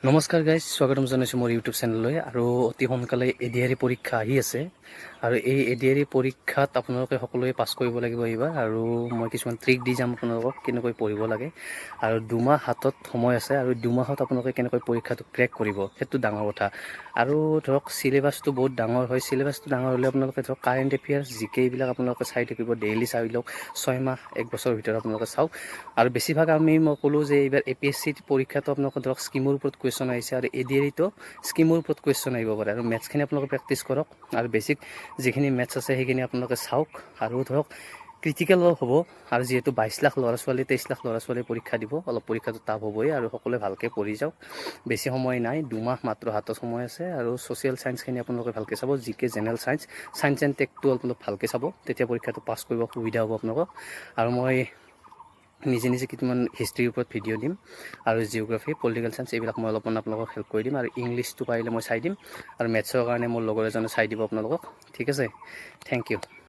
নমস্কাৰ গাইজ, স্বাগতম জনাইছোঁ মোৰ ইউটিউব চেনেললৈ। আৰু অতি সোনকালে এডিআৰই পৰীক্ষা আহি আছে আৰু এই এডিআৰই পৰীক্ষাত আপোনালোকে সকলোৱে পাছ কৰিব লাগিব এইবাৰ। আৰু মই কিছুমান ট্ৰিক দি যাম আপোনালোকক কেনেকৈ পঢ়িব লাগে। আৰু 2 মাহ হাতত সময় আছে আৰু 2 মাহত আপোনালোকে কেনেকৈ পৰীক্ষাটো ক্ৰেক কৰিব সেইটো ডাঙৰ কথা। আৰু ধৰক চিলেবাছটো বহুত ডাঙৰ হয়। চিলেবাছটো ডাঙৰ হ'লে আপোনালোকে ধৰক কাৰেণ্ট এফেয়াৰ্ছ জিকে এইবিলাক আপোনালোকে চাই থাকিব, ডেইলি চাই লওক। 6 মাহ 1 বছৰৰ ভিতৰত আপোনালোকে চাওক। আৰু বেছিভাগ মই ক'লোঁ যে এইবাৰ APSC পৰীক্ষাটো আপোনালোকে ধৰক স্কিমৰ ওপৰত কুৱেশ্যন আহিছে আৰু এডিআৰইটো স্কিমৰ ওপৰত কুৱেশ্যন আহিব পাৰে। আৰু মেথছখিনি আপোনালোকে প্ৰেক্টিছ কৰক আৰু বেছিক যিখিনি মেথছ আছে সেইখিনি আপোনালোকে চাওক। আৰু ধৰক ক্ৰিটিকেল হ'ব। আৰু যিহেতু 22 লাখ ল'ৰা ছোৱালী 23 লাখ ল'ৰা ছোৱালী পৰীক্ষা দিব, অলপ পৰীক্ষাটো টাফ হ'বই। আৰু সকলোৱে ভালকৈ পঢ়ি যাওক, বেছি সময় নাই, 2 মাহ মাত্ৰ হাতত সময় আছে। আৰু ছ'চিয়েল ছায়েন্সখিনি আপোনালোকে ভালকৈ চাব, জিকে জেনেৰেল ছায়েন্স এণ্ড টেকটো অলপ ভালকৈ চাব, তেতিয়া পৰীক্ষাটো পাছ কৰিব সুবিধা হ'ব আপোনালোকক। আৰু মই নিজে কিছুমান হিষ্ট্ৰীৰ ওপৰত ভিডিঅ' দিম আৰু জিঅ'গ্ৰাফী, পলিটিকেল ছায়েন্স এইবিলাক মই অলপমান আপোনালোকক হেল্প কৰি দিম। আৰু ইংলিছটো পাৰিলে মই চাই দিম আৰু মেথছৰ কাৰণে মোৰ লগৰ এজনে চাই দিব আপোনালোকক। ঠিক আছে, থেংক ইউ।